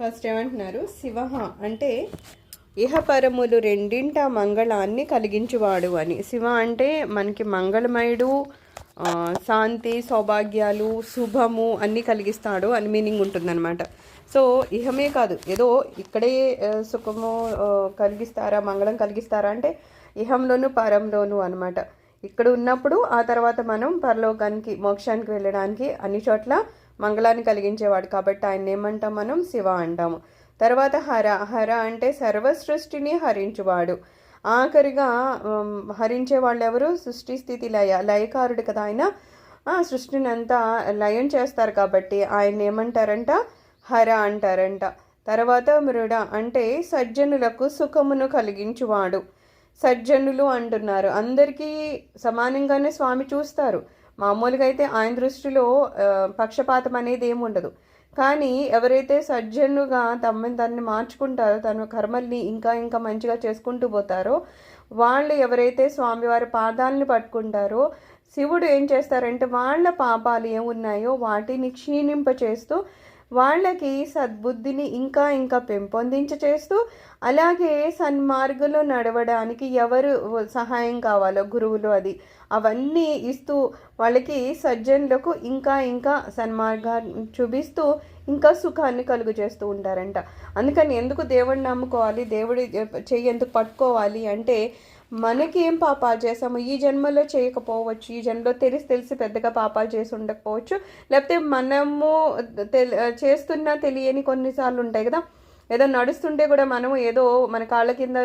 First ఏమంటున్నారు? శివ అంటే ఇహపరములు రెండింట మంగళాన్ని కలిగించువాడు అని. శివ అంటే మనకి మంగళమయుడు, శాంతి, సౌభాగ్యాలు, శుభము అన్నీ కలిగిస్తాడు అని మీనింగ్ ఉంటుందన్నమాట. సో ఇహమే కాదు, ఏదో ఇక్కడే సుఖము కలిగిస్తారా, మంగళం కలిగిస్తారా అంటే ఇహంలోను పరంలోను అనమాట. ఇక్కడ ఉన్నప్పుడు ఆ తర్వాత మనం పరలోకానికి, మోక్షానికి వెళ్ళడానికి అన్ని చోట్ల మంగళాన్ని కలిగించేవాడు కాబట్టి ఆయన ఏమంటాం? మనం శివ అంటాము. తర్వాత హర. హర అంటే సర్వ సృష్టిని హరించువాడు. ఆఖరిగా హరించే వాళ్ళు ఎవరు? సృష్టి స్థితి లయ, లయకారుడు కదా ఆయన. సృష్టిని అంతా లయం చేస్తారు కాబట్టి ఆయన ఏమంటారంట? హర అంటారంట. తర్వాత మృడ అంటే సజ్జనులకు సుఖమును కలిగించువాడు. సజ్జనులు అంటున్నారు, అందరికీ సమానంగానే స్వామి చూస్తారు. మామూలుగా అయితే ఆయన దృష్టిలో పక్షపాతం అనేది ఏమి ఉండదు. కానీ ఎవరైతే సజ్జనుగా తనని మార్చుకుంటారో, తన కర్మల్ని ఇంకా ఇంకా మంచిగా చేసుకుంటూ పోతారో, వాళ్ళు ఎవరైతే స్వామివారి పాదాలని పట్టుకుంటారో శివుడు ఏం చేస్తారంటే వాళ్ళ పాపాలు ఏమున్నాయో వాటిని క్షీణింపచేస్తూ వాళ్ళకి సద్బుద్ధిని ఇంకా ఇంకా పెంపొందించ చేస్తూ, అలాగే సన్మార్గంలో నడవడానికి ఎవరు సహాయం కావాలో గురువులు అది అవన్నీ ఇస్తూ వాళ్ళకి సజ్జనులకు ఇంకా ఇంకా సన్మార్గాన్ని చూపిస్తూ ఇంకా సుఖాన్ని కలుగు చేస్తూ ఉంటారంట. అందుకని ఎందుకు దేవుడిని నమ్ముకోవాలి, దేవుడి చెయ్యి ఎందుకు పట్టుకోవాలి అంటే మనకి ఏం పాపాలు చేసాము ఈ జన్మలో చేయకపోవచ్చు, ఈ జన్మలో తెలిసి పెద్దగా పాపాలు చేసి ఉండకపోవచ్చు, లేకపోతే మనము చేస్తున్నా తెలియని కొన్నిసార్లు ఉంటాయి కదా. ఏదో నడుస్తుంటే కూడా మనం ఏదో మన కాళ్ళ కింద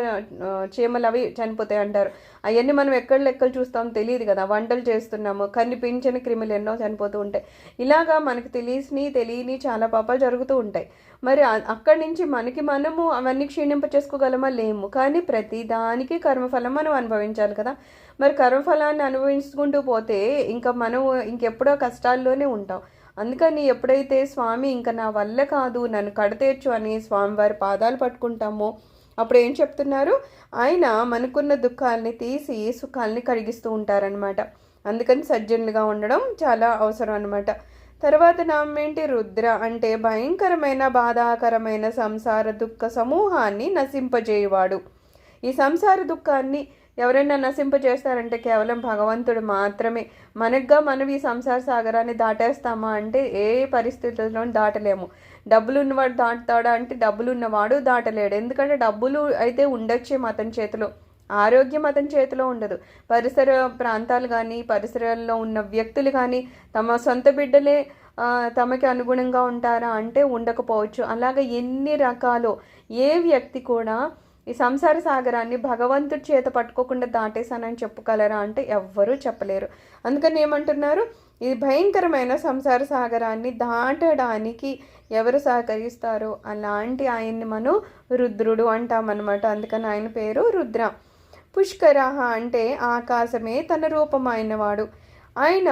చీమలు అవి చనిపోతాయి అంటారు. అవన్నీ మనం ఎక్కడ లెక్కలు చూస్తాం తెలియదు కదా. వంటలు చేస్తున్నాము, కనిపించని క్రిములు ఎన్నో చనిపోతూ ఉంటాయి. ఇలాగా మనకు తెలియని చాలా పాపాలు జరుగుతూ ఉంటాయి. మరి అక్కడి నుంచి మనము అవన్నీ క్షీణింప చేసుకోగలమా? లేము. కానీ ప్రతి దానికి కర్మఫలం మనం అనుభవించాలి కదా. మరి కర్మఫలాన్ని అనుభవించుకుంటూ పోతే ఇంకా మనం ఇంకెప్పుడో కష్టాల్లోనే ఉంటాం. అందుకని ఎప్పుడైతే స్వామి ఇంకా నా వల్ల కాదు, నన్ను కడతేర్చు అని స్వామివారి పాదాలు పట్టుకుంటామో అప్పుడు ఏం చెప్తున్నారు? ఆయన మనకున్న దుఃఖాలని తీసి సుఖాలని కరిగిస్తూ ఉంటారనమాట. అందుకని సజ్జనులుగా ఉండడం చాలా అవసరం అనమాట. తర్వాత నామం ఏంటి? రుద్ర అంటే భయంకరమైన బాధాకరమైన సంసార దుఃఖ సమూహాన్ని నశింపజేయువాడు. ఈ సంసార దుఃఖాన్ని ఎవరైనా నశింపజేస్తారంటే కేవలం భగవంతుడు మాత్రమే. మనం ఈ సంసార సాగరాన్ని దాటేస్తామా అంటే ఏ పరిస్థితుల్లో దాటలేము. డబ్బులు ఉన్నవాడు దాటుతాడా అంటే డబ్బులు ఉన్నవాడు దాటలేడు. ఎందుకంటే డబ్బులు అయితే ఉండొచ్చే అతని చేతిలో, ఆరోగ్యం అతని చేతిలో ఉండదు. పరిసర ప్రాంతాలు కానీ పరిసరాల్లో ఉన్న వ్యక్తులు కానీ తమ సొంత బిడ్డలే తమకి అనుగుణంగా ఉంటారా అంటే ఉండకపోవచ్చు. అలాగే ఎన్ని రకాలు ఏ వ్యక్తి కూడా ఈ సంసార సాగరాన్ని భగవంతుడి చేత పట్టుకోకుండా దాటేశానని చెప్పగలరా అంటే ఎవ్వరూ చెప్పలేరు. అందుకని ఏమంటున్నారు? ఇది భయంకరమైన సంసార సాగరాన్ని దాటడానికి ఎవరు సహకరిస్తారో అలాంటి ఆయన్ని మనం రుద్రుడు అంటామన్నమాట. అందుకని ఆయన పేరు రుద్ర. పుష్కర అంటే ఆకాశమే తన రూపమైనవాడు. ఆయన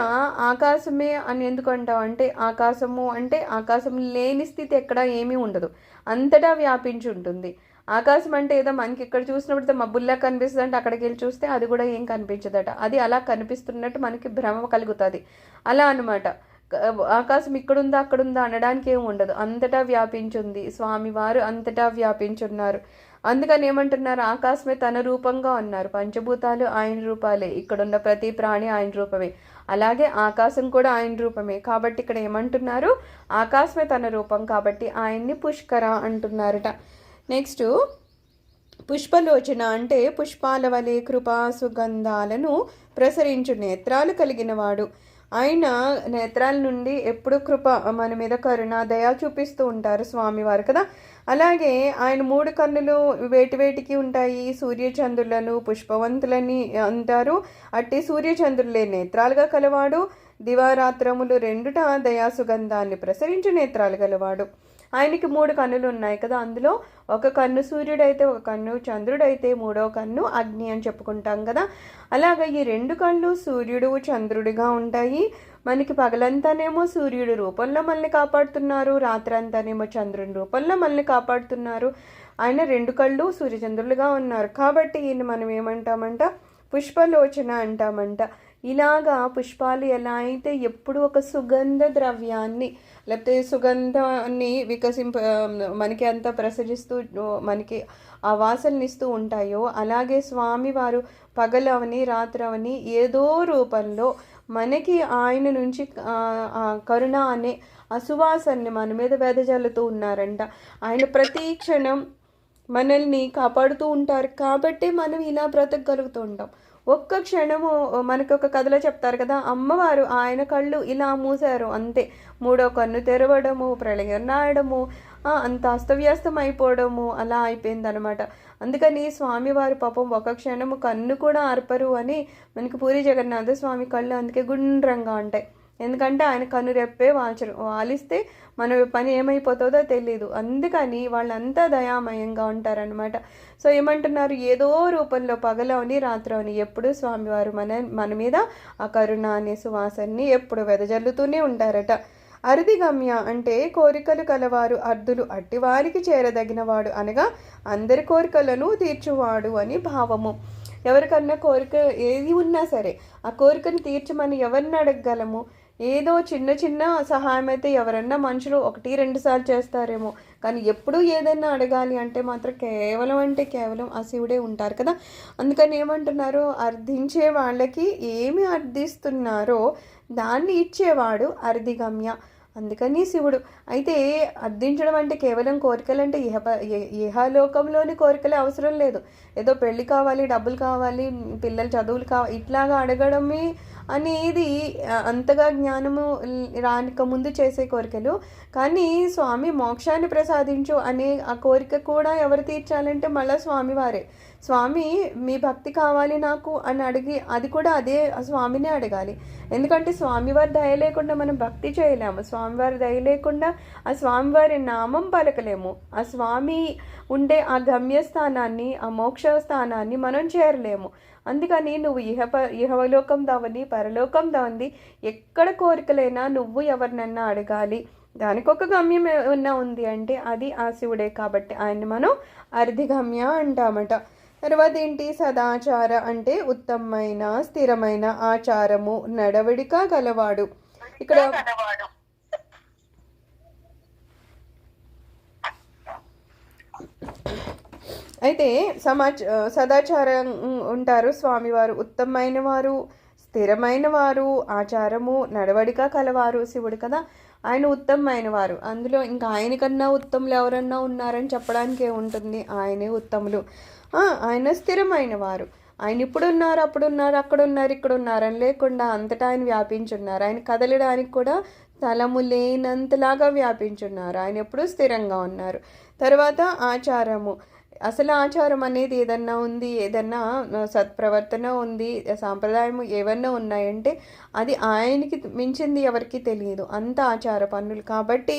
ఆకాశమే అని ఎందుకు అంటాం అంటే ఆకాశము అంటే ఆకాశం లేని స్థితి ఎక్కడా ఏమీ ఉండదు, అంతటా వ్యాపించి ఉంటుంది. ఆకాశం అంటే ఏదో మనకి ఇక్కడ చూసినప్పుడు మబ్బుల్లా కనిపిస్తుంది అంటే అక్కడికి వెళ్ళి చూస్తే అది కూడా ఏం కనిపించదట. అది అలా కనిపిస్తున్నట్టు మనకి భ్రమ కలుగుతుంది. అలా అనమాట. ఆకాశం ఇక్కడుందా అక్కడుందా అనడానికి ఏమి ఉండదు, అంతటా వ్యాపించింది. స్వామివారు అంతటా వ్యాపించున్నారు. అందుకని ఏమంటున్నారు? ఆకాశమే తన రూపంగా ఉన్నారు. పంచభూతాలు ఆయన రూపాలే, ఇక్కడున్న ప్రతి ప్రాణి ఆయన రూపమే, అలాగే ఆకాశం కూడా ఆయన రూపమే. కాబట్టి ఇక్కడ ఏమంటున్నారు? ఆకాశమే తన రూపం కాబట్టి ఆయన్ని పుష్కర అంటున్నారట. నెక్స్ట్ పుష్పలోచన అంటే పుష్పాల వలె కృపా సుగంధాలను ప్రసరించు నేత్రాలు కలిగిన వాడు. ఆయన నేత్రాల నుండి ఎప్పుడు కృప మన మీద కరుణ దయ చూపిస్తూ ఉంటారు స్వామివారు కదా. అలాగే ఆయన 3 కన్నులు వేటికి ఉంటాయి? సూర్యచంద్రులను పుష్పవంతులని అంటారు. అట్టి సూర్యచంద్రులే నేత్రాలుగా కలవాడు. దివారాత్రములు రెండుట దయా సుగంధాన్ని ప్రసరించు నేత్రాలు గలవాడు. ఆయనకి 3 కన్నులు ఉన్నాయి కదా. అందులో ఒక కన్ను సూర్యుడైతే, ఒక కన్ను చంద్రుడైతే, 3వ కన్ను అగ్ని అని చెప్పుకుంటాం కదా. అలాగే ఈ 2 కళ్ళు సూర్యుడు చంద్రుడిగా ఉంటాయి. మనకి పగలంతానేమో సూర్యుడు రూపంలో మనల్ని కాపాడుతున్నారు, రాత్రి అంతానేమో చంద్రుని రూపంలో మనల్ని కాపాడుతున్నారు. ఆయన 2 కళ్ళు సూర్యచంద్రులుగా ఉన్నారు కాబట్టి ఈయన మనం ఏమంటామంట? పుష్పలోచన అంటామంట. ఇలాగా పుష్పాలు ఎలా అయితే ఎప్పుడు ఒక సుగంధ ద్రవ్యాన్ని లేకపోతే సుగంధాన్ని మనకి అంతా ప్రసరిస్తూ మనకి ఆ వాసననిస్తూ ఉంటాయో, అలాగే స్వామివారు పగలవని రాత్రవని ఏదో రూపంలో మనకి ఆయన నుంచి కరుణ అనే ఆ సువాసనని మన మీద వెదజల్లుతూ ఉన్నారంట. ఆయన ప్రతి క్షణం మనల్ని కాపాడుతూ ఉంటారు కాబట్టి మనం ఇలా బ్రతకగలుగుతూ ఉంటాం. ఒక్క క్షణము మనకి ఒక కథలో చెప్తారు కదా, అమ్మవారు ఆయన కళ్ళు ఇలా మూసారు అంతే, మూడో కన్ను తెరవడము, ప్రళయం రాయడము, అంత అస్తవ్యస్తం అయిపోవడము అలా అయిపోయిందనమాట. అందుకని స్వామివారు పాపం ఒక క్షణము కన్ను కూడా ఆర్పరు అని మనకి పూరి జగన్నాథ స్వామి కళ్ళు అందుకే గుండ్రంగా ఉంటాయి. ఎందుకంటే ఆయన కన్ను రెప్పే వాలిస్తే మన పని ఏమైపోతుందో తెలీదు. అందుకని వాళ్ళంతా దయామయంగా ఉంటారనమాట. సో ఏమంటున్నారు, ఏదో రూపంలో పగలవని రాత్రవని ఎప్పుడు స్వామివారు మన మీద ఆ కరుణ అనే సువాసనని ఎప్పుడు వెదజల్లుతూనే ఉంటారట. అర్ధిగమ్య అంటే కోరికలు కలవారు అర్ధులు అట్టివారికి చేరదగినవాడు, అనగా అందరి కోరికలను తీర్చువాడు అని భావము. ఎవరికన్నా కోరిక ఏది ఉన్నా సరే ఆ కోరికను తీర్చమని ఎవరిని అడగగలము? ఏదో చిన్న చిన్న సహాయం అయితే ఎవరన్నా మనుషులు 1-2 సార్లు చేస్తారేమో, కానీ ఎప్పుడు ఏదైనా అడగాలి అంటే మాత్రం కేవలం ఆ శివుడే ఉంటారు కదా. అందుకని ఏమంటున్నారు, అర్థించే వాళ్ళకి ఏమి అర్థిస్తున్నారో దాన్ని ఇచ్చేవాడు అర్ధిగమ్య. అందుకని శివుడు. అయితే అర్థించడం అంటే కేవలం కోరికలు అంటే ఇహలోకంలోని కోరికలే అవసరం లేదు. ఏదో పెళ్ళి కావాలి, డబ్బులు కావాలి, పిల్లల చదువులు కావాలి ఇట్లాగా అడగడమే అనేది అంతగా జ్ఞానము రానిక ముందు చేసే కోరికలు. కానీ స్వామి మోక్షాన్ని ప్రసాదించు అనే ఆ కోరిక కూడా ఎవరు తీర్చాలంటే మళ్ళీ స్వామివారే. స్వామి మీ భక్తి కావాలి నాకు అని అడిగి అది కూడా అదే స్వామినే అడగాలి. ఎందుకంటే స్వామివారి దయ లేకుండా మనం భక్తి చేయలేము. స్వామివారి దయ లేకుండా ఆ స్వామివారి నామం పలకలేము. ఆ స్వామి ఉండే ఆ గమ్యస్థానాన్ని, ఆ మోక్ష స్థానాన్ని మనం చేరలేము. అందుకని నువ్వు ఇహలోకం దావని పరలోకం దావంది ఎక్కడ కోరికలైనా నువ్వు ఎవరినన్నా అడగాలి. దానికి ఒక గమ్యం ఏమన్నా ఉంది అంటే అది ఆ శివుడే. కాబట్టి ఆయన్ని మనం అర్ధిగమ్య అంటామట. తర్వాత ఏంటి, సదాచార అంటే ఉత్తమమైన స్థిరమైన ఆచారము నడవడిక గలవాడు. ఇక్కడ అయితే సదాచారం ఉంటారు స్వామివారు, ఉత్తమమైన వారు, స్థిరమైన వారు, ఆచారము నడవడిక కలవారు శివుడు కదా. ఆయన ఉత్తమమైన వారు, అందులో ఇంకా ఆయనకన్నా ఉత్తములు ఎవరన్నా ఉన్నారని చెప్పడానికే ఉంటుంది, ఆయనే ఉత్తములు. ఆయన స్థిరమైన వారు, ఆయన ఇప్పుడున్నారు, అప్పుడున్నారు, అక్కడున్నారు, ఇక్కడున్నారని లేకుండా అంతటా ఆయన వ్యాపించున్నారు. ఆయన కదలడానికి కూడా స్థలము లేనంతలాగా వ్యాపించున్నారు. ఆయన ఎప్పుడూ స్థిరంగా ఉన్నారు. తర్వాత ఆచారము, అసలు ఆచారం అనేది ఏదన్నా ఉంది, ఏదన్నా సత్ప్రవర్తన ఉంది, సాంప్రదాయం ఏవన్నా ఉన్నాయంటే అది ఆయనకి మించింది ఎవరికి తెలియదు. అంత ఆచార పన్నులు కాబట్టి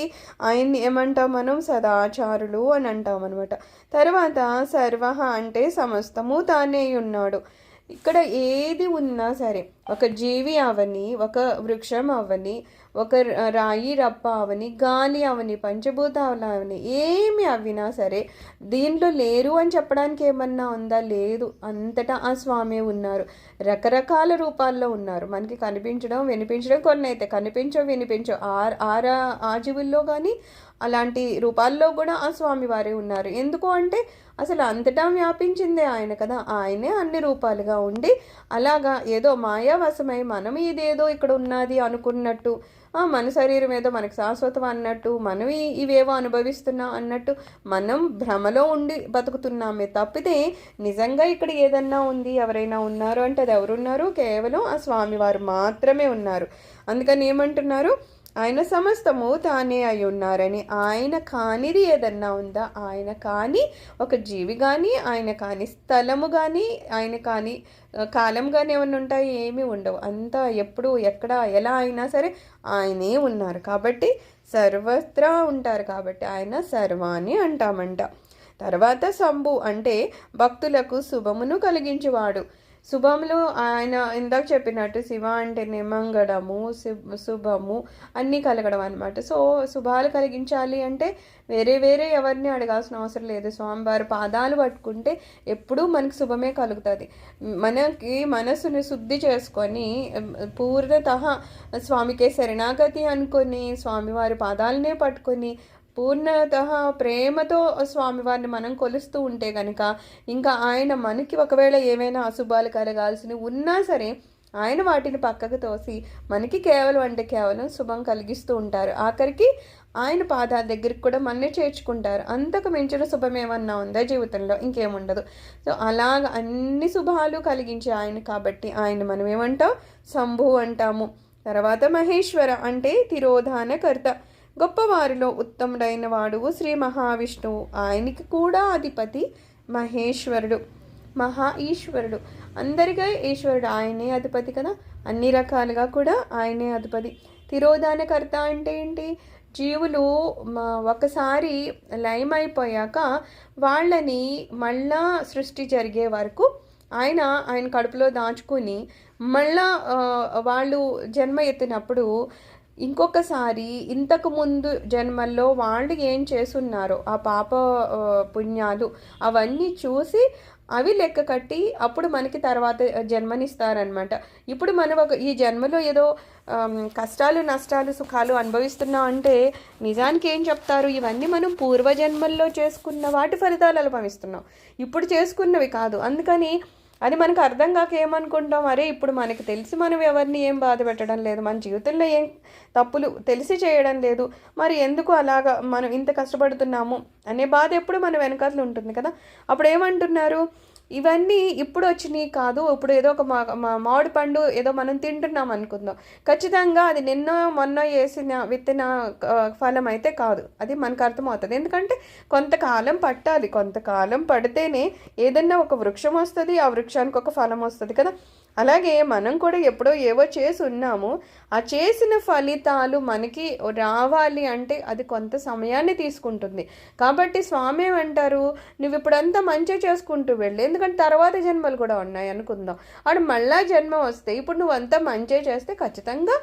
ఆయన్ని ఏమంటాం మనం, సదాచారులు అని అంటాం అనమాట. తర్వాత సర్వ అంటే సమస్తము తానే ఉన్నాడు. ఇక్కడ ఏది ఉన్నా సరే, ఒక జీవి అవని, ఒక వృక్షం అవని, ఒక రాయి రప్ప అవని, గాలి అవని, పంచభూతాలు అవని, ఏమి అవినా సరే దీంట్లో లేరు అని చెప్పడానికి ఏమన్నా ఉందా? లేదు. అంతటా ఆ స్వామి ఉన్నారు. రకరకాల రూపాల్లో ఉన్నారు. మనకి కనిపించడం వినిపించడం కొన్ని అయితే కనిపించవు వినిపించవు ఆ జీవుల్లో కానీ అలాంటి రూపాల్లో కూడా ఆ స్వామి వారే ఉన్నారు. ఎందుకు అంటే అసలు అంతటా వ్యాపించిందే ఆయన కదా. ఆయనే అన్ని రూపాలుగా ఉండి అలాగా ఏదో మాయావశమై మనం ఇదేదో ఇక్కడ ఉన్నది అనుకున్నట్టు, మన శరీరం ఏదో మనకు శాశ్వతం అన్నట్టు, మనం ఇవేవో అనుభవిస్తున్నాం అన్నట్టు మనం భ్రమలో ఉండి బతుకుతున్నామే తప్పితే నిజంగా ఇక్కడ ఏదన్నా ఉంది, ఎవరైనా ఉన్నారు అంటే అది ఎవరున్నారు? కేవలం ఆ స్వామివారు మాత్రమే ఉన్నారు. అందుకని ఏమంటున్నారు, ఆయన సమస్తము తానే అయి ఉన్నారని. ఆయన కానిది ఏదన్నా ఉందా? ఆయన కాని ఒక జీవి కానీ, ఆయన కాని స్థలము కానీ, ఆయన కాని కాలం కానీ ఏమన్నా ఉంటాయి? ఏమీ ఉండవు. అంతా ఎప్పుడు ఎక్కడ ఎలా అయినా సరే ఆయనే ఉన్నారు కాబట్టి సర్వత్రా ఉంటారు కాబట్టి ఆయన సర్వాన్ని అంటామంట. తర్వాత శంభు అంటే భక్తులకు శుభమును కలిగించేవాడు. శుభములు ఆయన ఇందాక చెప్పినట్టు శివ అంటేనే మంగళము, శుభము అన్నీ కలగడం అనమాట. సో శుభాలు కలిగించాలి అంటే వేరే వేరే ఎవరిని అడగాల్సిన అవసరం లేదు. స్వామివారి పాదాలు పట్టుకుంటే ఎప్పుడూ మనకి శుభమే కలుగుతుంది. మనకి మనసుని శుద్ధి చేసుకొని పూర్ణత స్వామికే శరణాగతి అనుకొని స్వామివారి పాదాలనే పట్టుకొని పూర్ణత ప్రేమతో స్వామివారిని మనం కొలుస్తూ ఉంటే కనుక ఇంకా ఆయన మనకి ఒకవేళ ఏమైనా అశుభాలు కలగాల్సినవి ఉన్నా సరే ఆయన వాటిని పక్కకు తోసి మనకి కేవలం అంటే కేవలం శుభం కలిగిస్తూ ఉంటారు. ఆఖరికి ఆయన పాదాల దగ్గరికి కూడా మనల్ని చేర్చుకుంటారు. అంతకు మించిన శుభం ఏమన్నా ఉందా జీవితంలో? ఇంకేముండదు. సో అలాగ అన్ని శుభాలు కలిగించే ఆయన కాబట్టి ఆయన మనం ఏమంటాం? శంభు అంటాము. తర్వాత మహేశ్వర అంటే తిరోధానకర్త, గొప్పవారిలో ఉత్తముడైన వాడు శ్రీ మహావిష్ణువు. ఆయనకి కూడా అధిపతి మహేశ్వరుడు, మహా ఈశ్వరుడు, అందరికీ ఈశ్వరుడు. ఆయనే అధిపతి కదా, అన్ని రకాలుగా కూడా ఆయనే అధిపతి. తిరోధానకర్త అంటే ఏంటి? జీవులు ఒకసారి లయమైపోయాక వాళ్ళని మళ్ళా సృష్టి జరిగే వరకు ఆయన కడుపులో దాచుకుని మళ్ళా వాళ్ళు జన్మ ఎత్తినప్పుడు ఇంకొకసారి ఇంతకు ముందు జన్మల్లో వాళ్ళు ఏం చేసున్నారో ఆ పాప పుణ్యాలు అవన్నీ చూసి అవి లెక్క కట్టి అప్పుడు మనకి తర్వాత జన్మనిస్తారనమాట. ఇప్పుడు మనం ఈ జన్మలో ఏదో కష్టాలు నష్టాలు సుఖాలు అనుభవిస్తున్నాం అంటే నిజానికి ఏం చెప్తారు? ఇవన్నీ మనం పూర్వజన్మల్లో చేసుకున్న వాటి ఫలితాలు అనుభవిస్తున్నాం, ఇప్పుడు చేసుకున్నవి కాదు. అందుకని అది మనకు అర్థం కాక ఏమనుకుంటాం, అరే ఇప్పుడు మనకి తెలిసి మనం ఎవరిని ఏం బాధ పెట్టడం లేదు, మన జీవితంలో ఏం తప్పులు తెలిసి చేయడం లేదు, మరి ఎందుకు అలాగా మనం ఇంత కష్టపడుతున్నాము అనే బాధ ఎప్పుడు మన వెనకాతలు ఉంటుంది కదా. అప్పుడు ఏమంటున్నారు? ఇవన్నీ ఇప్పుడు వచ్చినాయి కాదు, ఇప్పుడు ఏదో ఒక మామిడి పండు ఏదో మనం తింటున్నాం అనుకుందాం, ఖచ్చితంగా అది నిన్న మొన్న వేసిన విత్తన ఫలం అయితే కాదు. అది మనకు అర్థమవుతుంది. ఎందుకంటే కొంతకాలం పట్టాలి, కొంతకాలం పడితేనే ఏదన్నా ఒక వృక్షం వస్తుంది, ఆ వృక్షానికి ఒక ఫలం వస్తుంది కదా. అలాగే మనం కూడా ఎప్పుడో ఏవో చేసి ఉన్నాము, ఆ చేసిన ఫలితాలు మనకి రావాలి అంటే అది కొంత సమయాన్ని తీసుకుంటుంది. కాబట్టి స్వామి ఏమంటారు? నువ్వు ఇప్పుడంతా మంచిగా చేసుకుంటూ వెళ్ళి, ఎందుకంటే తర్వాత జన్మలు కూడా ఉన్నాయి అనుకుందాం, అటు మళ్ళా జన్మ వస్తే ఇప్పుడు నువ్వు అంతా మంచిగా చేస్తే ఖచ్చితంగా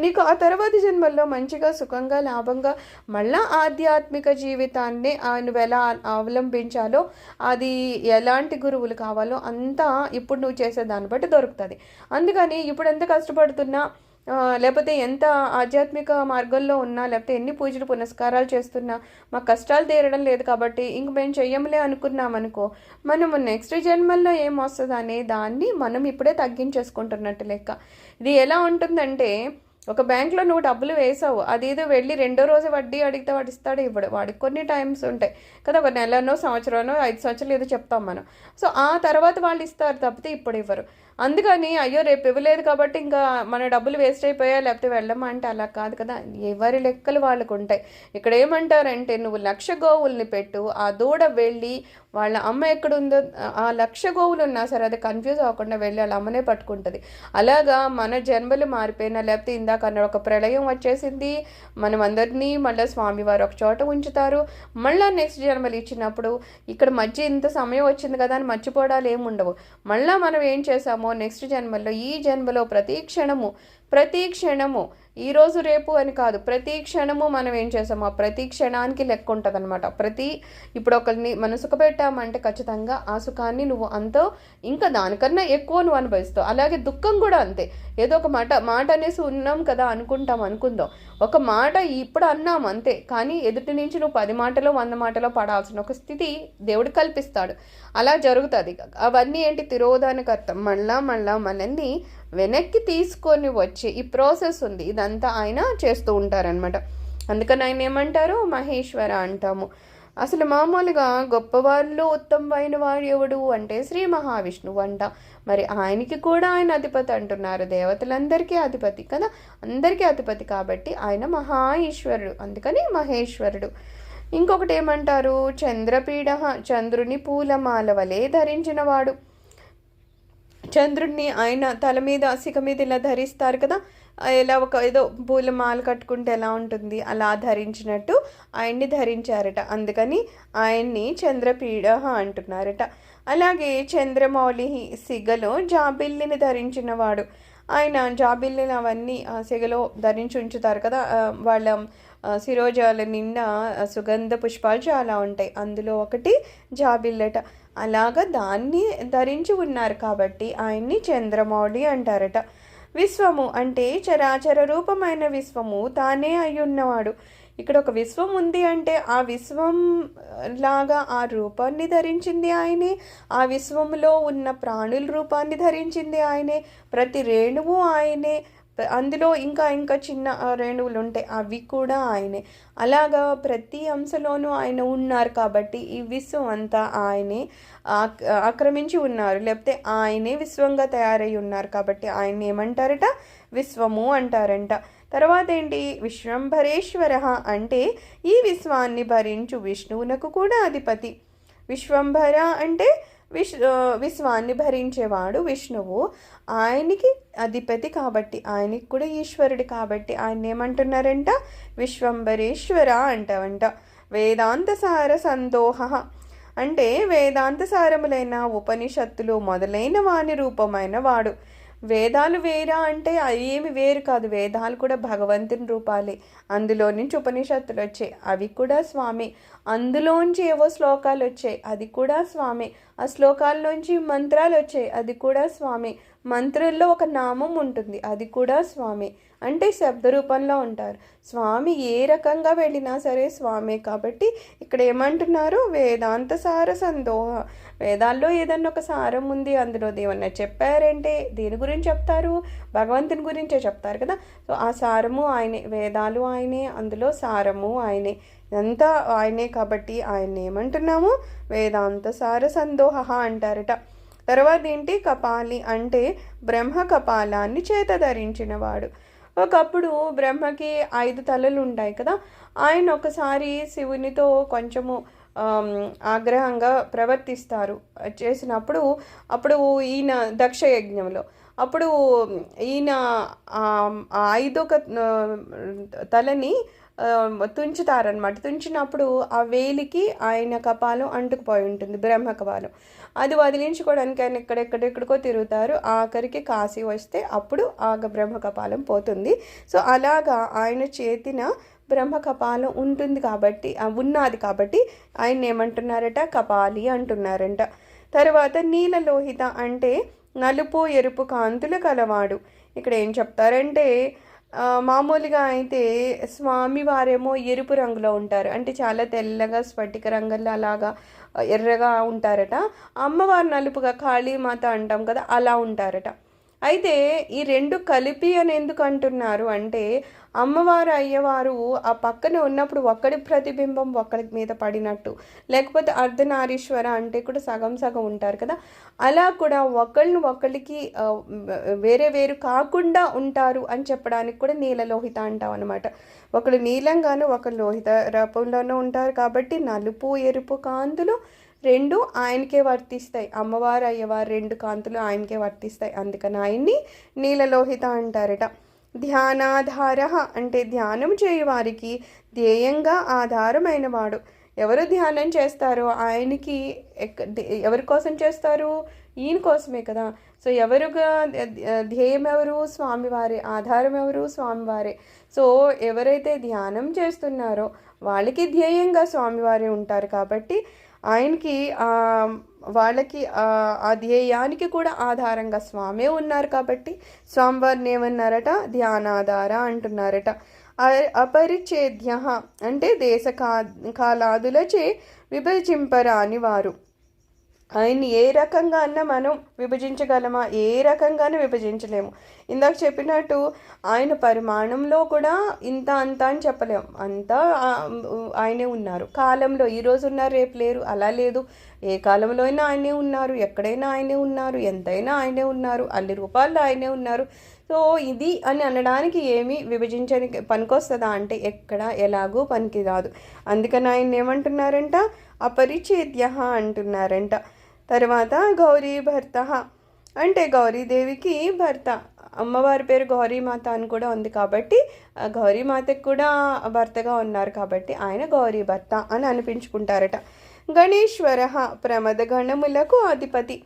నీకు ఆ తర్వాత జన్మల్లో మంచిగా సుఖంగా లాభంగా మళ్ళా ఆధ్యాత్మిక జీవితాన్ని నువ్వు ఎలా అవలంబించాలో, అది ఎలాంటి గురువులు కావాలో అంతా ఇప్పుడు నువ్వు చేసే దాన్ని బట్టి దొరుకుతుంది. అందుకని ఇప్పుడు ఎంత కష్టపడుతున్నా, లేకపోతే ఎంత ఆధ్యాత్మిక మార్గంలో ఉన్నా, లేకపోతే ఎన్ని పూజలు పునస్కారాలు చేస్తున్నా మా కష్టాలు తీరడం లేదు కాబట్టి ఇంక మేము చెయ్యములే అనుకున్నామనుకో, మనము నెక్స్ట్ జన్మల్లో ఏమొస్తుంది అనే దాన్ని మనం ఇప్పుడే తగ్గించేసుకుంటున్నట్టు లెక్క. ఇది ఎలా ఉంటుందంటే, ఒక బ్యాంక్లో నువ్వు డబ్బులు వేసావు, అదేదో వెళ్ళి రెండో రోజు వడ్డీ అడిగితే వాడు ఇస్తాడు ఇవ్వడు, వాడికి కొన్ని టైమ్స్ ఉంటాయి కదా, ఒక నెలనో సంవత్సరంలో 5 సంవత్సరాలు ఏదో చెప్తాం మనం. సో ఆ తర్వాత వాళ్ళు ఇస్తారు తప్పితే ఇప్పుడు ఇవ్వరు. అందుకని అయ్యో రేపు ఇవ్వలేదు కాబట్టి ఇంకా మన డబ్బులు వేస్ట్ అయిపోయా లేకపోతే వెళ్ళమా అంటే అలా కాదు కదా, ఎవరి లెక్కలు వాళ్ళకు ఉంటాయి. ఇక్కడ ఏమంటారంటే, నువ్వు 1,00,000 గోవుల్ని పెట్టు, ఆ దూడ వెళ్ళి వాళ్ళ అమ్మ ఎక్కడుందో, ఆ 1,00,000 గోవులు ఉన్నా సరే అది కన్ఫ్యూజ్ అవ్వకుండా వెళ్ళి వాళ్ళ అమ్మనే పట్టుకుంటుంది. అలాగా మన జన్మలు మారిపోయినా, లేకపోతే ఇందాక అన్న ఒక ప్రళయం వచ్చేసింది, మనం అందరినీ మళ్ళీ స్వామివారు ఒక చోట ఉంచుతారు, మళ్ళీ నెక్స్ట్ జన్మలు ఇచ్చినప్పుడు ఇక్కడ మధ్య ఇంత సమయం వచ్చింది కదా అని మర్చిపోవడాలు ఏమి ఉండవు. మళ్ళీ మనం ఏం చేసామో నెక్స్ట్ జన్మల్లో, ఈ జన్మలో ప్రతి క్షణము ఈరోజు రేపు అని కాదు, ప్రతి క్షణము మనం ఏం చేసామో ఆ ప్రతి క్షణానికి లెక్క ఉంటుంది అనమాట. ఇప్పుడు ఒకరిని మనం సుఖపెట్టామంటే ఖచ్చితంగా ఆ సుఖాన్ని నువ్వు అంతో ఇంకా దానికన్నా ఎక్కువ నువ్వు అనుభవిస్తావు. అలాగే దుఃఖం కూడా అంతే. ఏదో ఒక మాట అనేసి ఉన్నాం కదా అనుకుందాం, ఒక మాట ఇప్పుడు అన్నాం అంతే, కానీ ఎదుటి నుంచి నువ్వు 10 మాటలో 100 మాటలో పడాల్సిన ఒక స్థితి దేవుడు కల్పిస్తాడు. అలా జరుగుతుంది. అవన్నీ ఏంటి? తిరోధానకర్త, మళ్ళా మనల్ని వెనక్కి తీసుకొని వచ్చే ఈ ప్రాసెస్ ఉంది, ఇదంతా ఆయన చేస్తూ ఉంటారనమాట. అందుకని ఆయన ఏమంటారు? మహేశ్వర అంటాము. అసలు మామూలుగా గొప్పవారిలో ఉత్తమమైన వాడు ఎవడు అంటే శ్రీ మహావిష్ణువు అంట. మరి ఆయనకి కూడా ఆయన అధిపతి అంటున్నారు, దేవతలందరికీ అధిపతి కదా, అందరికీ అధిపతి కాబట్టి ఆయన మహా ఈశ్వరుడు, అందుకని మహేశ్వరుడు. ఇంకొకటి ఏమంటారు? చంద్రపీడ, చంద్రుని పూలమాల వలె ధరించిన వాడు. చంద్రుడిని ఆయన తల మీద సిక మీద ఇలా ధరిస్తారు కదా, ఇలా ఒక ఏదో పూల మాల కట్టుకుంటే ఎలా ఉంటుంది అలా ధరించినట్టు ఆయన్ని ధరించారట. అందుకని ఆయన్ని చంద్రపీడ అంటున్నారట. అలాగే చంద్రమౌళి సిగలో జాబిల్లిని ధరించినవాడు. ఆయన జాబిల్లిని అవన్నీ సిగలో ధరించి ఉంచుతారు కదా, వాళ్ళ శిరోజాల నిండా సుగంధ పుష్పాలు చాలా ఉంటాయి, అందులో ఒకటి జాబిల్లట. అలాగా దాన్ని ధరించి ఉన్నారు కాబట్టి ఆయన్ని చంద్రమౌళి అంటారట. విశ్వము అంటే చరాచర రూపమైన విశ్వము తానే అయ్యున్నవాడు. ఇక్కడ ఒక విశ్వం ఉంది అంటే ఆ విశ్వం లాగా ఆ రూపాన్ని ధరించింది ఆయనే, ఆ విశ్వంలో ఉన్న ప్రాణుల రూపాన్ని ధరించింది ఆయనే, ప్రతి రేణువు ఆయనే, అందులో ఇంకా ఇంకా చిన్న రేణువులు ఉంటాయి అవి కూడా ఆయనే. అలాగా ప్రతి అంశంలోనూ ఆయన ఉన్నారు కాబట్టి ఈ విశ్వం అంతా ఆయనే ఆక్రమించి ఉన్నారు, లేకపోతే ఆయనే విశ్వంగా తయారై ఉన్నారు కాబట్టి ఆయన ఏమంటారట, విశ్వము అంటారంట. తర్వాత ఏంటి, విశ్వంభరేశ్వర అంటే ఈ విశ్వాన్ని భరించు విష్ణువునకు కూడా అధిపతి. విశ్వంభర అంటే విశ్వాన్ని భరించేవాడు విష్ణువు, ఆయనకి అధిపతి కాబట్టి ఆయనకి కూడా ఈశ్వరుడు కాబట్టి ఆయన ఏమంటున్నారంట, విశ్వంభరేశ్వర అంటావంట. వేదాంత సార సందోహ అంటే వేదాంత సారములైన ఉపనిషత్తులు మొదలైన వాని రూపమైన వాడు. వేదాలు వేరా అంటే ఏమి వేరు కాదు, వేదాలు కూడా భగవంతుని రూపాలే. అందులో నుంచి ఉపనిషత్తులు వచ్చాయి, అవి కూడా స్వామి. అందులోంచి ఏవో శ్లోకాలు వచ్చాయి, అది కూడా స్వామి. ఆ శ్లోకాల్లోంచి మంత్రాలు వచ్చాయి, అది కూడా స్వామి. మంత్రుల్లో ఒక నామం ఉంటుంది, అది కూడా స్వామి. అంటే శబ్ద రూపంలో ఉంటారు స్వామి. ఏ రకంగా వెళ్ళినా సరే స్వామి. కాబట్టి ఇక్కడ ఏమంటున్నారు, వేదాంత సార సందోహ. వేదాల్లో ఏదన్నా ఒక సారం ఉంది, అందులో ఏమన్నా చెప్పారంటే దేని గురించి చెప్తారు, భగవంతుని గురించే చెప్తారు కదా. సో ఆ సారము ఆయనే, వేదాలు ఆయనే, అందులో సారము ఆయనే, ఇదంతా ఆయనే. కాబట్టి ఆయన ఏమంటున్నాము, వేదాంత సార సందోహ అంటారట. తర్వాత ఏంటి, కపాలి అంటే బ్రహ్మ కపాలాన్ని చేత ధరించినవాడు. ఒకప్పుడు బ్రహ్మకి 5 తలలు ఉంటాయి కదా, ఆయన ఒకసారి శివునితో కొంచెము ఆగ్రహంగా ప్రవర్తిస్తారు చేసినప్పుడు, అప్పుడు ఈయన దక్ష యజ్ఞంలో అప్పుడు ఈయన 5వ తలని తుంచుతారనమాట. తుంచినప్పుడు ఆ వేలికి ఆయన కపాలం అంటుకుపోయి ఉంటుంది, బ్రహ్మ కపాలం. అది వదిలించుకోవడానికి ఆయన ఎక్కడెక్కడెక్కడికో తిరుగుతారు, ఆఖరికి కాశీ వస్తే అప్పుడు ఆ బ్రహ్మ కపాలం పోతుంది. సో అలాగా ఆయన చేతిన బ్రహ్మ కపాలం ఉంటుంది కాబట్టి, ఉన్నది కాబట్టి ఆయన ఏమంటున్నారట, కపాలి అంటున్నారంట. తర్వాత నీలలోహిత అంటే నలుపు ఎరుపు కాంతులు కలవాడు. ఇక్కడ ఏం చెప్తారంటే, మామూలుగా అయితే స్వామివారేమో ఎరుపు రంగులో ఉంటారు, అంటే చాలా తెల్లగా స్ఫటిక రంగుల్లో అలాగా ఎర్రగా ఉంటారట. అమ్మవారు నలుపుగా, కాళీమాత అంటాం కదా, అలా ఉంటారట. అయితే ఈ 2 కలిపి అని ఎందుకు అంటున్నారు అంటే, అమ్మవారు అయ్యవారు ఆ పక్కన ఉన్నప్పుడు ఒక్కడి ప్రతిబింబం ఒక్కడి మీద పడినట్టు, లేకపోతే అర్ధనారీశ్వర అంటే కూడా సగం సగం ఉంటారు కదా, అలా కూడా ఒకళ్ళకి వేరే వేరు కాకుండా ఉంటారు అని చెప్పడానికి కూడా నీలలోహిత అంటాం అనమాట. ఒకళ్ళు నీలంగాను ఒకళ్ళు లోహిత రూపంలోనూ ఉంటారు కాబట్టి నలుపు ఎరుపు కాంతులు 2 ఆయనకే వర్తిస్తాయి. అమ్మవారు అయ్యవారు 2 కాంతులు ఆయనకే వర్తిస్తాయి, అందుకని ఆయన్ని నీలలోహిత అంటారట. ధ్యానాధార అంటే ధ్యానం చేయువారికి ధ్యేయంగా ఆధారమైన వాడు. ఎవరు ధ్యానం చేస్తారో ఆయనకి ఎవరి కోసం చేస్తారు, ఈయన కోసమే కదా. సో ఎవరుగా ధ్యేయం ఎవరు, స్వామివారే. ఆధారం ఎవరు, స్వామివారే. సో ఎవరైతే ధ్యానం చేస్తున్నారో వాళ్ళకి ధ్యేయంగా స్వామివారే ఉంటారు కాబట్టి ఆయనకి వాళ్ళకి ఆ ధ్యేయానికి కూడా ఆధారంగా స్వామే ఉన్నారు కాబట్టి స్వామివారిని ఏమన్నారట, ధ్యానాధార అంటున్నారట. అపరిచ్ఛేద్య అంటే కాలాదులచే విభజింపరాని వారు. ఆయన్ని ఏ రకంగా అన్నా మనం విభజించగలమా, ఏ రకంగానే విభజించలేము. ఇందాక చెప్పినట్టు ఆయన పరిమాణంలో కూడా ఇంత అంత అని చెప్పలేము, అంతా ఆయనే ఉన్నారు. కాలంలో ఈరోజు ఉన్నారు రేపు లేరు అలా లేదు, ఏ కాలంలో అయినా ఆయనే ఉన్నారు, ఎక్కడైనా ఆయనే ఉన్నారు, ఎంతైనా ఆయనే ఉన్నారు, అన్ని రూపాల్లో ఆయనే ఉన్నారు. సో ఇది అని అనడానికి ఏమీ విభజించడానికి పనికొస్తుందా అంటే ఎక్కడ ఎలాగూ పనికి రాదు. అందుకని ఆయన ఏమంటున్నారంట, అపరిచ్ఛేద్య అంటున్నారంట. తర్వాత గౌరీ భర్త అంటే గౌరీదేవికి భర్త. అమ్మవారి పేరు గౌరీమాత అని కూడా ఉంది కాబట్టి గౌరీమాతకు కూడా భర్తగా ఉన్నారు కాబట్టి ఆయన గౌరీ భర్త అని అనిపించుకుంటారట. గణేశ్వర ప్రమద గణములకు అధిపతి.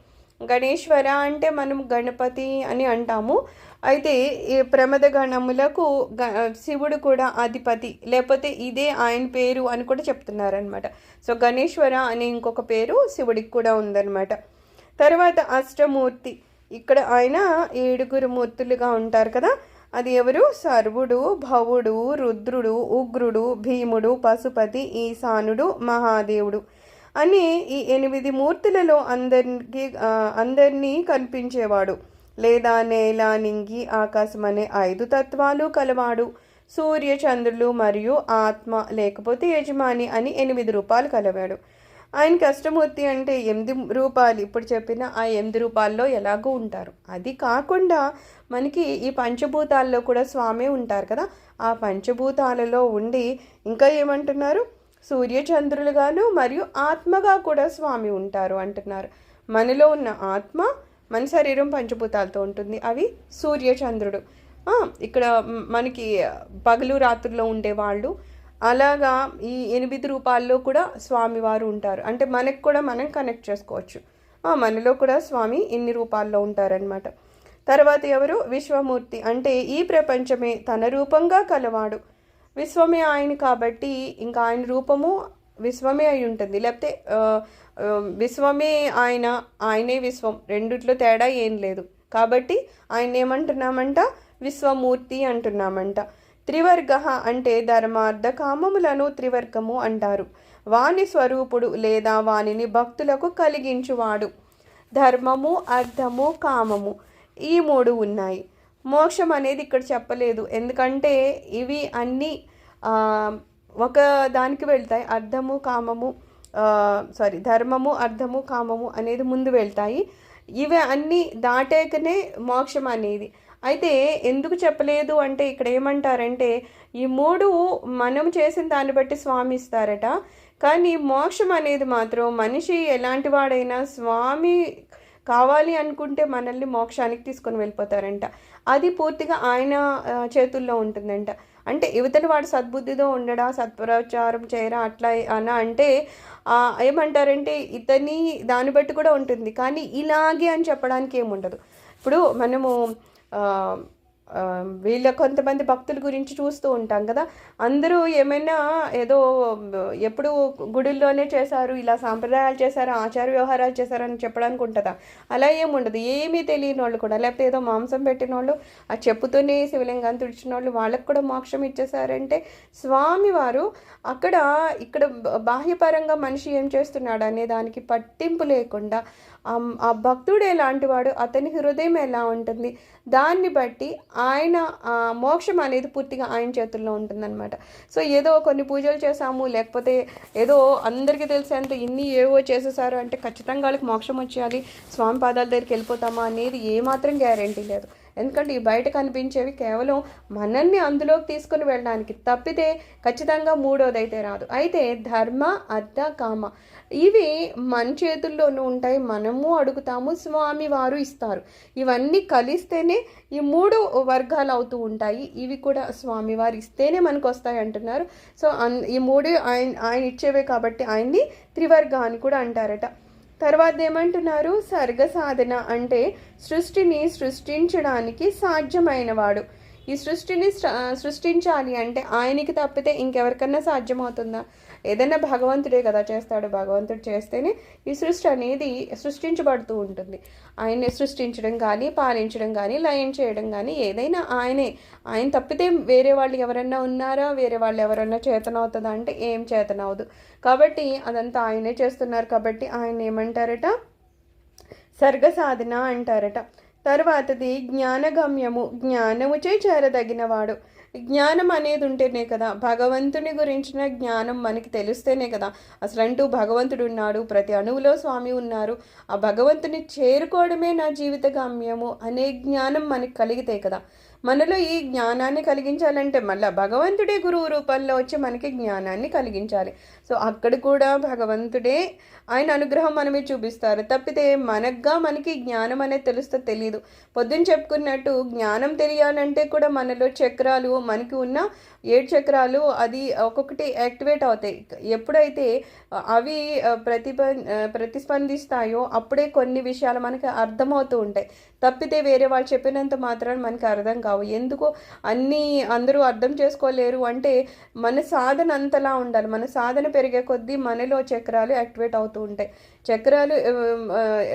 గణేశ్వర అంటే మనం గణపతి అని అంటాము. అయితే ఈ ప్రమద గణములకు శివుడు కూడా అధిపతి, లేకపోతే ఇదే ఆయన పేరు అని కూడా చెప్తున్నారనమాట. సో గణేశ్వర అనే ఇంకొక పేరు శివుడికి కూడా ఉందన్నమాట. తర్వాత అష్టమూర్తి, ఇక్కడ ఆయన 7 మూర్తులుగా ఉంటారు కదా. అది ఎవరు? సర్వుడు, భవుడు, రుద్రుడు, ఉగ్రుడు, భీముడు, పశుపతి, ఈశానుడు, మహాదేవుడు అని ఈ 8 మూర్తులలో అందరినీ కనిపించేవాడు, లేదా నేల, నింగి, ఆకాశం అనే 5 తత్వాలు కలవాడు. సూర్య, చంద్రులు మరియు ఆత్మ లేకపోతే యజమాని అని 8 రూపాలు కలవాడు. ఆయనకి అష్టమూర్తి అంటే 8 రూపాలు, ఇప్పుడు చెప్పిన ఆ 8 రూపాల్లో ఎలాగో ఉంటారు. అది కాకుండా మనకి ఈ పంచభూతాల్లో కూడా స్వామి ఉంటారు కదా. ఆ పంచభూతాలలో ఉండి ఇంకా ఏమంటున్నారు? సూర్యచంద్రులుగాను మరియు ఆత్మగా కూడా స్వామి ఉంటారు అంటున్నారు. మనలో ఉన్న ఆత్మ, మన శరీరం పంచభూతాలతో ఉంటుంది. అవి సూర్యచంద్రుడు. ఇక్కడ మనకి పగలు రాత్రుల్లో ఉండేవాళ్ళు, అలాగా ఈ 8 రూపాల్లో కూడా స్వామివారు ఉంటారు. అంటే మనకు కూడా మనం కనెక్ట్ చేసుకోవచ్చు. మనలో కూడా స్వామి ఇన్ని రూపాల్లో ఉంటారనమాట. తర్వాత ఎవరు? విశ్వమూర్తి అంటే ఈ ప్రపంచమే తన రూపంగా కలవాడు. విశ్వమే ఆయన కాబట్టి ఇంకా ఆయన రూపము విశ్వమే అయి ఉంటుంది. లేకపోతే విశ్వమే ఆయన, ఆయనే విశ్వం, రెండిట్లో తేడా ఏం లేదు. కాబట్టి ఆయన ఏమంటున్నామంట? విశ్వమూర్తి అంటున్నామంట. త్రివర్గ అంటే ధర్మార్థ కామములను త్రివర్గము అంటారు. వాని స్వరూపుడు లేదా వానిని భక్తులకు కలిగించువాడు. ధర్మము, అర్థము, కామము ఈ 3 ఉన్నాయి. మోక్షం అనేది ఇక్కడ చెప్పలేదు, ఎందుకంటే ఇవి అన్నీ ఒక దానికి వెళ్తాయి. ధర్మము, అర్థము, కామము అనేది ముందు వెళ్తాయి. ఇవి అన్నీ దాటాకనే మోక్షం అనేది. అయితే ఎందుకు చెప్పలేదు అంటే ఇక్కడ ఏమంటారంటే ఈ 3 మనం చేసిన దాన్ని బట్టి స్వామి ఇస్తారట. కానీ మోక్షం అనేది మాత్రం మనిషి ఎలాంటి వాడైనా స్వామి కావాలి అనుకుంటే మనల్ని మోక్షానికి తీసుకొని వెళ్ళిపోతారంట. అది పూర్తిగా ఆయన చేతుల్లో ఉంటుందంట. అంటే యువతని వాడు సద్బుద్ధితో ఉండడా, సత్ప్రచారం చేయరా అట్లా అంటే ఏమంటారంటే ఇతని దాన్ని బట్టి కూడా ఉంటుంది. కానీ ఇలాగే అని చెప్పడానికి ఏముండదు. ఇప్పుడు మనము వీళ్ళ కొంతమంది భక్తుల గురించి చూస్తూ ఉంటాం కదా. అందరూ ఏమైనా ఏదో ఎప్పుడు గుడుల్లోనే చేశారు, ఇలా సాంప్రదాయాలు చేశారు, ఆచార వ్యవహారాలు చేశారని చెప్పడానికి ఉంటుందా? అలా ఏముండదు. ఏమీ తెలియని వాళ్ళు కూడా, లేకపోతే ఏదో మాంసం పెట్టిన వాళ్ళు, ఆ చెప్పుతోనే శివలింగాన్ని తుడిచిన వాళ్ళు, వాళ్ళకు కూడా మోక్షం ఇచ్చేసారంటే స్వామివారు ఇక్కడ బాహ్యపరంగా మనిషి ఏం చేస్తున్నాడు అనే దానికి పట్టింపు లేకుండా ఆ భక్తుడు ఎలాంటి వాడు, అతని హృదయం ఎలా ఉంటుంది, దాన్ని బట్టి ఆయన మోక్షం అనేది పూర్తిగా ఆయన చేతుల్లో ఉంటుందన్నమాట. సో ఏదో కొన్ని పూజలు చేసాము, లేకపోతే ఏదో అందరికీ తెలిసేంత ఇన్ని ఏవో చేసేసారు అంటే ఖచ్చితంగా వాళ్ళకి మోక్షం వచ్చేయాలి, స్వామి పాదాల దగ్గరికి వెళ్ళిపోతామా అనేది ఏమాత్రం గ్యారెంటీ లేదు. ఎందుకంటే ఈ బయట కనిపించేవి కేవలం మనల్ని అందులోకి తీసుకుని వెళ్ళడానికి తప్పితే ఖచ్చితంగా 3వది అయితే రాదు. అయితే ధర్మ, అర్థ, కామ ఇవి మన చేతుల్లోనూ ఉంటాయి. మనము అడుగుతాము, స్వామి వారు ఇస్తారు. ఇవన్నీ కలిస్తేనే ఈ 3 వర్గాలు అవుతూ ఉంటాయి. ఇవి కూడా స్వామివారు ఇస్తేనే మనకు వస్తాయి అంటున్నారు. సో ఈ 3 ఆయన ఇచ్చేవే కాబట్టి ఆయన్ని త్రివర్గ అని కూడా అంటారట. తర్వాత ఏమంటున్నారు? సర్గ సాధన అంటే సృష్టిని సృష్టించడానికి సాధ్యమైనవాడు. ఈ సృష్టిని సృష్టించాలి అంటే ఆయనకి తప్పితే ఇంకెవరికన్నా సాధ్యమవుతుందా? ఏదైనా భగవంతుడే కదా చేస్తాడు. భగవంతుడు చేస్తేనే ఈ సృష్టి అనేది సృష్టించబడుతూ ఉంటుంది. ఆయన్ని సృష్టించడం కానీ, పాలించడం కానీ, లయం చేయడం కానీ ఏదైనా ఆయన తప్పితే వేరే వాళ్ళు ఎవరన్నా ఉన్నారా? వేరే వాళ్ళు ఎవరన్నా చేతనవుతుందా అంటే ఏం చేతనవదు. కాబట్టి అదంతా ఆయనే చేస్తున్నారు కాబట్టి ఆయన ఏమంటారట? సర్గ సాధన అంటారట. తర్వాతది జ్ఞానగమ్యము, జ్ఞానముచే చేరదగినవాడు. జ్ఞానం అనేది ఉంటేనే కదా, భగవంతుని గురించిన జ్ఞానం మనకి తెలిస్తేనే కదా అసలంటూ భగవంతుడు ఉన్నాడు, ప్రతి అణువులో స్వామి ఉన్నారు, ఆ భగవంతుని చేరుకోవడమే నా జీవిత గమ్యము అనే జ్ఞానం మనకి కలిగితే కదా మనలో ఈ జ్ఞానాన్ని కలిగించాలంటే మళ్ళీ భగవంతుడే గురువు రూపంలో వచ్చి మనకి జ్ఞానాన్ని కలిగించాలి. సో అక్కడ కూడా భగవంతుడే ఆయన అనుగ్రహం మనమే చూపిస్తారు. తప్పితే మనకి జ్ఞానం అనేది తెలుస్తో తెలియదు. పొద్దున్న చెప్పుకున్నట్టు జ్ఞానం తెలియాలంటే కూడా మనలో చక్రాలు, మనకి ఉన్న 7 చక్రాలు అది ఒక్కొక్కటి యాక్టివేట్ అవుతాయి. ఎప్పుడైతే అవి ప్రతిస్పందిస్తాయో అప్పుడే కొన్ని విషయాలు మనకి అర్థమవుతూ ఉంటాయి. తప్పితే వేరే వాళ్ళు చెప్పినంత మాత్రాన మనకి అర్థం కావు. ఎందుకు అందరూ అర్థం చేసుకోలేరు అంటే మన సాధన అంతలా ఉండాలి. మన సాధన పెరిగే కొద్దీ మనలో చక్రాలు యాక్టివేట్ అవుతూ ఉంటాయి. చక్రాలు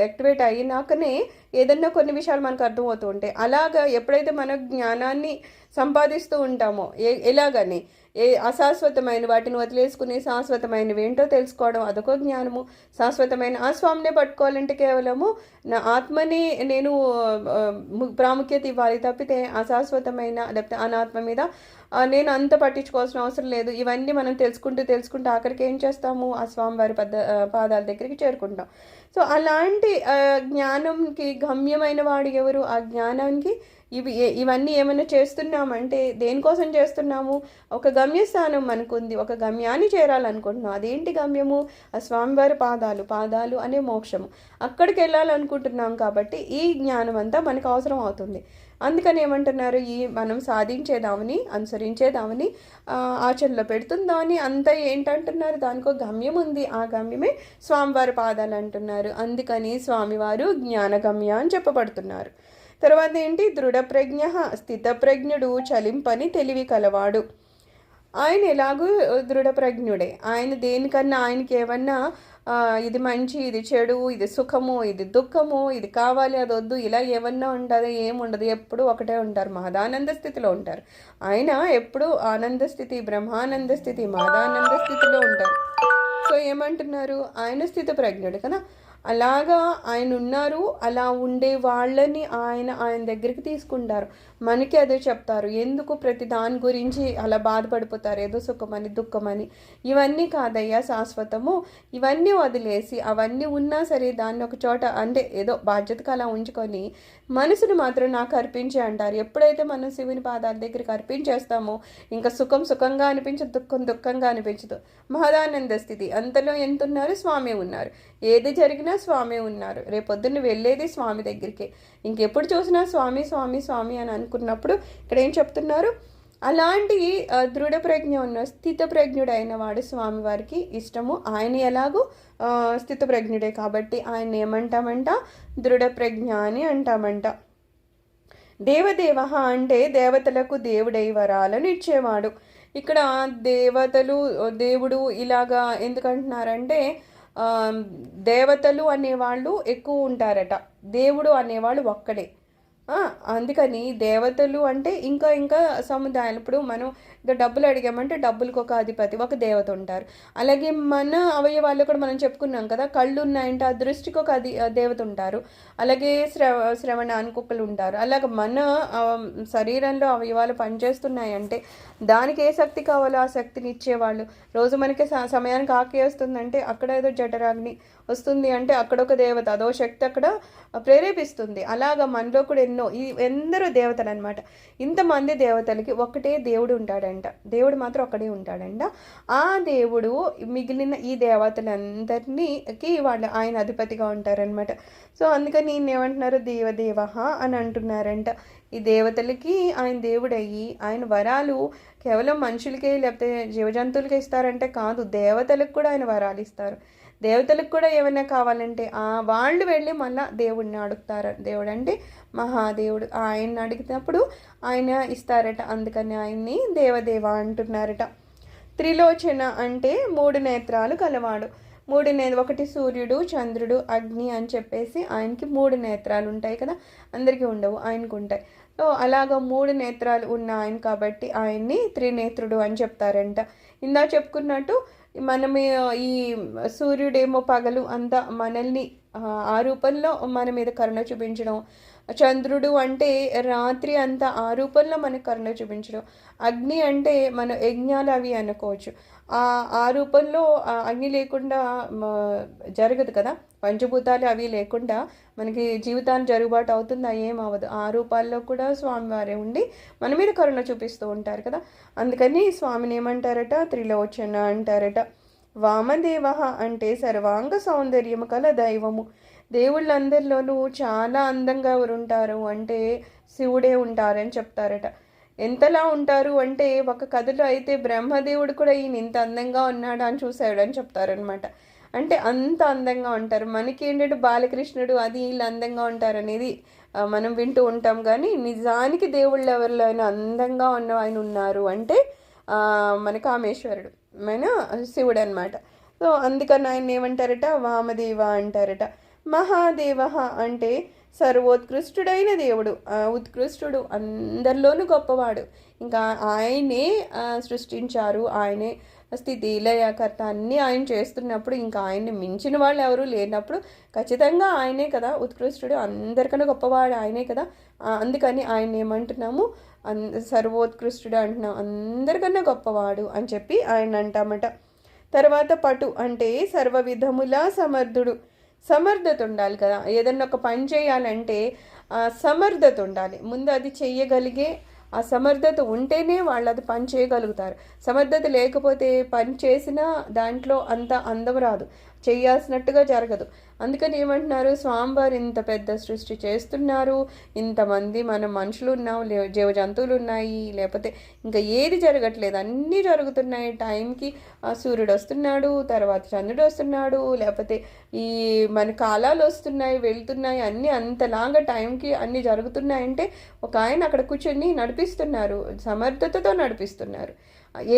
యాక్టివేట్ అయినాకనే ఏదన్నా కొన్ని విషయాలు మనకు అర్థమవుతూ ఉంటాయి. అలాగా ఎప్పుడైతే మన జ్ఞానాన్ని సంపాదిస్తూ ఉంటామో ఎలాగని అశాశ్వతమైన వాటిని వదిలేసుకుని శాశ్వతమైనవి ఏంటో తెలుసుకోవడం అదొక జ్ఞానము. శాశ్వతమైన ఆ స్వామినే పట్టుకోవాలంటే కేవలము నా ఆత్మని నేను ప్రాముఖ్యత ఇవ్వాలి. తప్పితే అశాశ్వతమైన లేకపోతే అనాత్మ మీద నేను అంత పట్టించుకోవాల్సిన అవసరం లేదు. ఇవన్నీ మనం తెలుసుకుంటూ ఆఖరికి ఏం చేస్తాము, ఆ స్వామివారి పాదాల దగ్గరికి చేరుకుంటాం. సో అలాంటి జ్ఞానంకి గమ్యమైన వాడు ఎవరు? ఆ జ్ఞానానికి ఇవన్నీ ఏమైనా చేస్తున్నామంటే దేనికోసం చేస్తున్నాము? ఒక గమ్యస్థానం మనకుంది, ఒక గమ్యాన్ని చేరాలనుకుంటున్నాం. అదేంటి గమ్యము? ఆ స్వామివారి పాదాలు అనే మోక్షము. అక్కడికి వెళ్ళాలనుకుంటున్నాం కాబట్టి ఈ జ్ఞానం అంతా మనకు అవసరం అవుతుంది. అందుకని ఏమంటున్నారు, మనం సాధించేదామని అనుసరించేదామని ఆచరణలో పెడుతుందామని అంతా ఏంటంటున్నారు, దానికో గమ్యం ఉంది. ఆ గమ్యమే స్వామివారి పాదాలు అంటున్నారు. అందుకని స్వామివారు జ్ఞానగమ్య అని చెప్పబడుతున్నారు. తర్వాత ఏంటి, దృఢప్రజ్ఞ స్థితప్రజ్ఞుడు చలింపని తెలివి కలవాడు. ఆయన ఎలాగూ దృఢప్రజ్ఞుడే. ఆయన దేనికన్నా ఆయనకి ఏమన్నా ఇది మంచి, ఇది చెడు, ఇది సుఖము, ఇది దుఃఖము, ఇది కావాలి, అది వద్దు, ఇలా ఏమన్నా ఉంటుంది? ఏముండదు. ఎప్పుడు ఒకటే ఉంటారు, మహదానంద స్థితిలో ఉంటారు. ఆయన ఎప్పుడు ఆనంద స్థితి, బ్రహ్మానంద స్థితి, మహదానంద స్థితిలో ఉంటారు. సో ఏమంటున్నారు, ఆయన స్థిత ప్రజ్ఞుడు కదా. అలాగా ఆయన ఉన్నారు. అలా ఉండే వాళ్ళని ఆయన దగ్గరికి తీసుకుంటారు. మనకి అదే చెప్తారు. ఎందుకు ప్రతి దాని గురించి అలా బాధపడిపోతారు, ఏదో సుఖమని దుఃఖమని? ఇవన్నీ కాదయ్యా శాశ్వతము. ఇవన్నీ వదిలేసి అవన్నీ ఉన్నా సరే దాన్ని ఒక చోట అంటే ఏదో బాధ్యతగా అలా ఉంచుకొని మనసును మాత్రం నాకు అర్పించే అంటారు. ఎప్పుడైతే మనం శివుని పాదాల దగ్గరికి అర్పించేస్తామో ఇంకా సుఖం సుఖంగా అనిపించదు, దుఃఖం దుఃఖంగా అనిపించదు. మహదానంద స్థితి. అంతలో ఎంత ఉన్నారు? స్వామి ఉన్నారు. ఏది జరిగినా స్వామి ఉన్నారు. రేపొద్దున్న వెళ్ళేది స్వామి దగ్గరికి. ఇంకెప్పుడు చూసినా స్వామి స్వామి స్వామి అని అనుకున్నప్పుడు ఇక్కడ ఏం చెప్తున్నారు, అలాంటి దృఢప్రజ్ఞ ఉన్న స్థితప్రజ్ఞుడైన వాడు స్వామివారికి ఇష్టము. ఆయన ఎలాగూ స్థితప్రజ్ఞుడే కాబట్టి ఆయన ఏమంటామంట, దృఢప్రజ్ఞ అని అంటామంట. దేవదేవ అంటే దేవతలకు దేవుడై వరాలను ఇచ్చేవాడు. ఇక్కడ దేవుడు ఇలాగా ఎందుకంటున్నారంటే దేవతలు అనేవాళ్ళు ఎక్కువ ఉంటారట, దేవుడు అనేవాళ్ళు ఒక్కడే. అందుకని దేవతలు అంటే ఇంకా ఇంకా సముదాయాలు. ఇప్పుడు మనం డబ్బులు అడిగామంటే డబ్బులకు ఒక అధిపతి, ఒక దేవత ఉంటారు. అలాగే మన అవయవాల్లో కూడా మనం చెప్పుకున్నాం కదా, కళ్ళు ఉన్నాయంటే ఆ దృష్టికి ఒక దేవత ఉంటారు. అలాగే శ్రవణానికి ఒకళ్ళు ఉంటారు. అలాగే మన శరీరంలో అవయవాలు పనిచేస్తున్నాయంటే దానికి ఏ శక్తి కావాలో ఆ శక్తిని ఇచ్చేవాళ్ళు. రోజు మనకి సమయానికి ఆకలి వస్తుందంటే అక్కడ ఏదో జఠరాగ్ని వస్తుంది అంటే అక్కడ ఒక దేవత, అదో శక్తి అక్కడ ప్రేరేపిస్తుంది. అలాగా మనలో కూడా ఎందరో దేవతలు అనమాట. ఇంతమంది దేవతలకి ఒకటే దేవుడు ఉంటాడంట. దేవుడు మాత్రం ఒక్కడే ఉంటాడంట. ఆ దేవుడు మిగిలిన ఈ దేవతలందరికీ ఆయన అధిపతిగా ఉంటారనమాట. సో అందుకని ఏమంటున్నారు, దేవదేవ అని అంటున్నారంట. ఈ దేవతలకి ఆయన దేవుడయ్యి ఆయన వరాలు కేవలం మనుషులకే లేకపోతే జీవజంతువులకే ఇస్తారంటే కాదు, దేవతలకు కూడా ఆయన వరాలు ఇస్తారు. దేవతలకు కూడా ఏమైనా కావాలంటే వాళ్ళు వెళ్ళి మళ్ళీ దేవుడిని అడుగుతారు. దేవుడు అంటే మహాదేవుడు. ఆయన్ని అడిగినప్పుడు ఆయన ఇస్తారట. అందుకని ఆయన్ని దేవదేవ అంటున్నారట. త్రిలోచన అంటే 3 నేత్రాలు కలవాడు. ఒకటి సూర్యుడు, చంద్రుడు, అగ్ని అని చెప్పేసి ఆయనకి 3 నేత్రాలు ఉంటాయి కదా, అందరికీ ఉండవు, ఆయనకు ఉంటాయి. సో అలాగా 3 నేత్రాలు ఉన్న ఆయన కాబట్టి ఆయన్ని త్రినేత్రుడు అని చెప్తారంట. ఇందా చెప్పుకున్నట్టు మనం ఈ సూర్యుడేమో పగలు అంతా మనల్ని ఆ రూపంలో మన మీద కరుణ చూపించడం, చంద్రుడు అంటే రాత్రి అంతా ఆ రూపంలో మనకు కరుణ చూపించడం, అగ్ని అంటే మన యజ్ఞాలు అవి అనుకోవచ్చు. ఆ రూపంలో అగ్ని లేకుండా జరగదు కదా, పంచభూతాలు అవి లేకుండా మనకి జీవితాన్ని జరుగుబాటు అవుతుందా, ఏం అవ్వదు. ఆ రూపాల్లో కూడా స్వామివారే ఉండి మన మీద కరుణ చూపిస్తూ ఉంటారు కదా. అందుకని స్వామిని ఏమంటారట, త్రిలోచన అంటారట. వామదేవ అంటే సర్వాంగ సౌందర్యము కల దైవము. దేవుళ్ళందరిలోనూ చాలా అందంగా ఎవరు ఉంటారు అంటే శివుడే ఉంటారని చెప్తారట. ఎంతలా ఉంటారు అంటే ఒక కథలో అయితే బ్రహ్మదేవుడు కూడా ఈయన ఇంత అందంగా ఉన్నాడు అని చూశాడు అని చెప్తారనమాట. అంటే అంత అందంగా ఉంటారు. మనకి ఏంటంటే బాలకృష్ణుడు అది వీళ్ళు అందంగా ఉంటారు అనేది మనం వింటూ ఉంటాం, కానీ నిజానికి దేవుళ్ళు ఎవరిలో అందంగా ఉన్న ఆయన ఉన్నారు అంటే మన కామేశ్వరుడు, మన శివుడు అనమాట. సో అందుకని ఆయన ఏమంటారట, వామదేవ అంటారట. మహాదేవ అంటే సర్వోత్కృష్టుడైన దేవుడు, ఉత్కృష్టుడు, అందరిలోనూ గొప్పవాడు. ఇంకా ఆయనే సృష్టించారు, ఆయనే స్థితి లయకర్త అన్నీ ఆయన చేస్తున్నప్పుడు ఇంకా ఆయన్ని మించిన వాళ్ళు ఎవరు లేనప్పుడు ఖచ్చితంగా ఆయనే కదా ఉత్కృష్టుడు, అందరికన్నా గొప్పవాడు ఆయనే కదా. అందుకని ఆయన ఏమంటున్నాము, సర్వోత్కృష్టుడు అంటున్నాం, అందరికన్నా గొప్పవాడు అని చెప్పి ఆయన అంటామట. తర్వాత పటు అంటే సర్వ విధములా సమర్థుడు. సమర్థత ఉండాలి కదా, ఏదన్నా ఒక పని చేయాలంటే సమర్థత ఉండాలి. ముందు అది చెయ్యగలిగే ఆ సమర్థత ఉంటేనే వాళ్ళు అది పని చేయగలుగుతారు. సమర్థత లేకపోతే పని చేసినా దాంట్లో అంత అందం రాదు, చేయాల్సినట్టుగా జరగదు. అందుకని ఏమంటున్నారు, స్వామివారు ఇంత పెద్ద సృష్టి చేస్తున్నారు, ఇంతమంది మన మనుషులు ఉన్నాం, జీవ జంతువులు ఉన్నాయి, లేకపోతే ఇంకా ఏది జరగట్లేదు, అన్నీ జరుగుతున్నాయి. టైంకి సూర్యుడు వస్తున్నాడు, తర్వాత చంద్రుడు వస్తున్నాడు, లేకపోతే ఈ మన కాలాలు వస్తున్నాయి వెళ్తున్నాయి, అన్నీ అంతలాగా టైంకి అన్నీ జరుగుతున్నాయంటే ఒక ఆయన అక్కడ కూర్చొని నడిపిస్తున్నారు, సమర్థతతో నడిపిస్తున్నారు.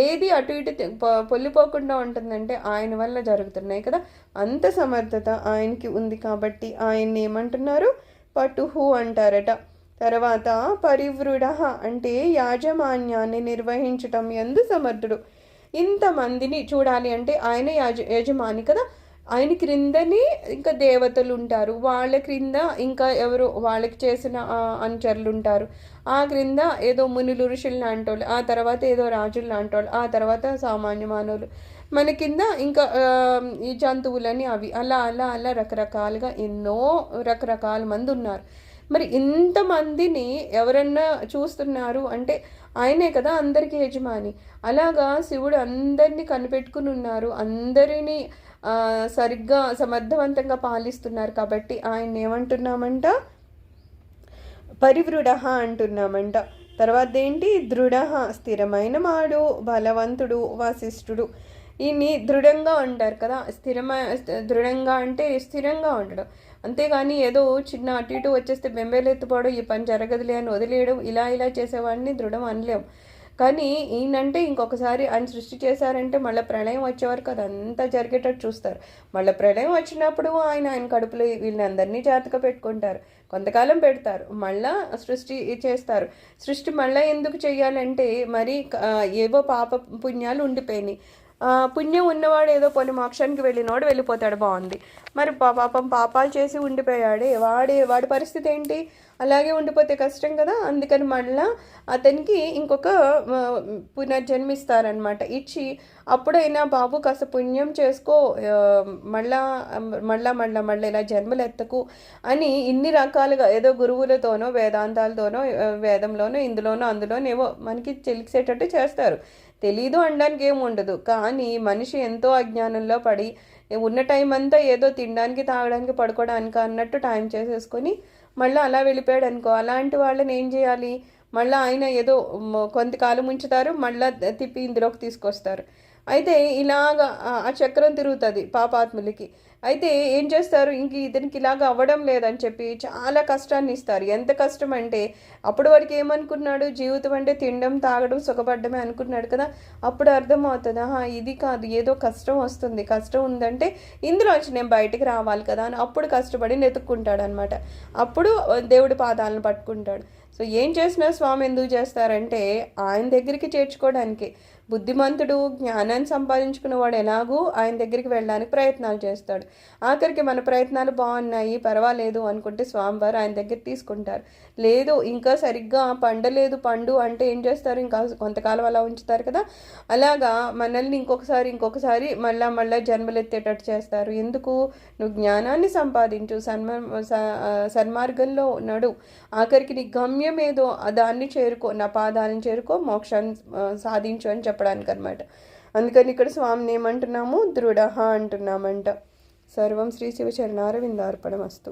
ఏది అటు ఇటు పొల్లిపోకుండా ఉంటుందంటే ఆయన వల్ల జరుగుతున్నాయి కదా. అంత సమర్థత ఆయనకి ఉంది కాబట్టి ఆయన్ని ఏమంటున్నారు, పటుహు అంటారట. తర్వాత పరివృఢ అంటే యాజమాన్యాన్ని నిర్వహించటం యందు సమర్థుడు. ఇంతమందిని చూడాలి అంటే ఆయన యజమాని కదా, ఆయన క్రిందని ఇంకా దేవతలు ఉంటారు, వాళ్ళ క్రింద ఇంకా ఎవరు వాళ్ళకి చేసిన అనుచరులు ఉంటారు, ఆ క్రింద ఏదో మునులు ఋషులు లాంటి వాళ్ళు, ఆ తర్వాత ఏదో రాజులు లాంటి వాళ్ళు, ఆ తర్వాత సామాన్య మానవులు, మన కింద ఇంకా ఈ జంతువులని అవి అలా అలా అలా రకరకాలుగా ఎన్నో రకరకాల మంది ఉన్నారు. మరి ఇంతమందిని ఎవరన్నా చూస్తున్నారు అంటే ఆయనే కదా అందరికీ యజమాని. అలాగా శివుడు అందరినీ కనిపెట్టుకుని ఉన్నారు, అందరినీ సరిగ్గా సమర్థవంతంగా పాలిస్తున్నారు కాబట్టి ఆయన ఏమంటున్నామంట, పరివృఢ అంటున్నామంట. తర్వాత ఏంటి, దృఢ స్థిరమైన మాడు, బలవంతుడు, వశిష్ఠుడు. ఈయన్ని దృఢంగా ఉంటారు కదా, దృఢంగా అంటే స్థిరంగా ఉండడం, అంతేగాని ఏదో చిన్న అటు ఇటు వచ్చేస్తే బెంబేలు ఎత్తుపోవడం, ఈ పని జరగదులే అని వదిలేయడం, ఇలా ఇలా చేసేవాడిని దృఢం అనలేం. కానీ ఈయనంటే ఇంకొకసారి ఆయన సృష్టి చేశారంటే మళ్ళీ ప్రళయం వచ్చేవరకు అదంతా జరిగేటట్టు చూస్తారు. మళ్ళీ ప్రళయం వచ్చినప్పుడు ఆయన కడుపులో వీళ్ళందరినీ జాగ్రత్తగా పెట్టుకుంటారు, కొంతకాలం పెడతారు, మళ్ళా సృష్టి చేస్తారు. సృష్టి మళ్ళీ ఎందుకు చెయ్యాలంటే మరి ఏవో పాప పుణ్యాలు ఉండిపోయినాయి. పుణ్యం ఉన్నవాడు ఏదో కొన్ని మోక్షానికి వెళ్ళినవాడు వెళ్ళిపోతాడు, బాగుంది. మరి పాపం పాపాలు చేసి ఉండిపోయాడే వాడి పరిస్థితి ఏంటి, అలాగే ఉండిపోతే కష్టం కదా. అందుకని మళ్ళా అతనికి ఇంకొక పునర్జన్మిస్తారనమాట, ఇచ్చి అప్పుడైనా బాబు కాస్త పుణ్యం చేసుకో, మళ్ళా మళ్ళా మళ్ళా మళ్ళీ ఇలా జన్మలు ఎత్తకు అని ఇన్ని రకాలుగా ఏదో గురువులతోనో వేదాంతాలతోనో వేదంలోనో ఇందులోనో అందులోనేవో మనకి తెలిసేటట్టు చేస్తారు. తెలీదు అనడానికి ఏమి ఉండదు, కానీ మనిషి ఎంతో అజ్ఞానంలో పడి ఉన్న టైం అంతా ఏదో తినడానికి తాగడానికి పడుకోవడానికి అన్నట్టు టైం చేసేసుకొని మళ్ళీ అలా వెళ్ళిపోయాడు అనుకో. అలాంటి వాళ్ళని ఏం చేయాలి, మళ్ళీ ఆయన ఏదో కొంతకాలం ఉంచుతారు, మళ్ళీ తిప్పి ఇందులోకి తీసుకొస్తారు. అయితే ఇలాగా ఆ చక్రం తిరుగుతుంది పాపాత్ములకి. అయితే ఏం చేస్తారు, ఇంక ఇతనికి ఇలాగ అవ్వడం లేదని చెప్పి చాలా కష్టాన్ని ఇస్తారు. ఎంత కష్టం అంటే అప్పటి వరకు ఏమనుకున్నాడు, జీవితం అంటే తినడం తాగడం సుఖపడ్డమే అనుకున్నాడు కదా. అప్పుడు అర్థమవుతుంది, ఇది కాదు, ఏదో కష్టం వస్తుంది, కష్టం ఉందంటే ఇందులోంచి నేను బయటికి రావాలి కదా అని అప్పుడు కష్టపడి నెతుక్కుంటాడు అనమాట. అప్పుడు దేవుడి పాదాలను పట్టుకుంటాడు. సో ఏం చేసినా స్వామి ఎందుకు చేస్తారంటే ఆయన దగ్గరికి చేర్చుకోవడానికి. బుద్ధిమంతుడు జ్ఞానాన్ని సంపాదించుకున్నవాడు ఎలాగూ ఆయన దగ్గరికి వెళ్ళడానికి ప్రయత్నాలు చేస్తాడు. ఆఖరికి మన ప్రయత్నాలు బాగున్నాయి, పర్వాలేదు అనుకుంటే స్వామివారు ఆయన దగ్గర తీసుకుంటారు. లేదు ఇంకా సరిగ్గా పండలేదు పండు అంటే ఏం చేస్తారు, ఇంకా కొంతకాలం అలా ఉంచుతారు కదా. అలాగా మనల్ని ఇంకొకసారి మళ్ళా జన్మలెత్తేటట్టు చేస్తారు. ఎందుకు? నువ్వు జ్ఞానాన్ని సంపాదించు, సన్మార్గంలో నడు, ఆఖరికి నీ గమ్యం ఏదో దాన్ని చేరుకో, నా పాదాలను చేరుకో, మోక్షాన్ని సాధించు అని చెప్పడానికి అనమాట. అందుకని ఇక్కడ స్వామిని ఏమంటున్నాము? దృఢ అంటున్నామంట. సర్వం శ్రీ శివ చరణారవిందార్పణమస్తు.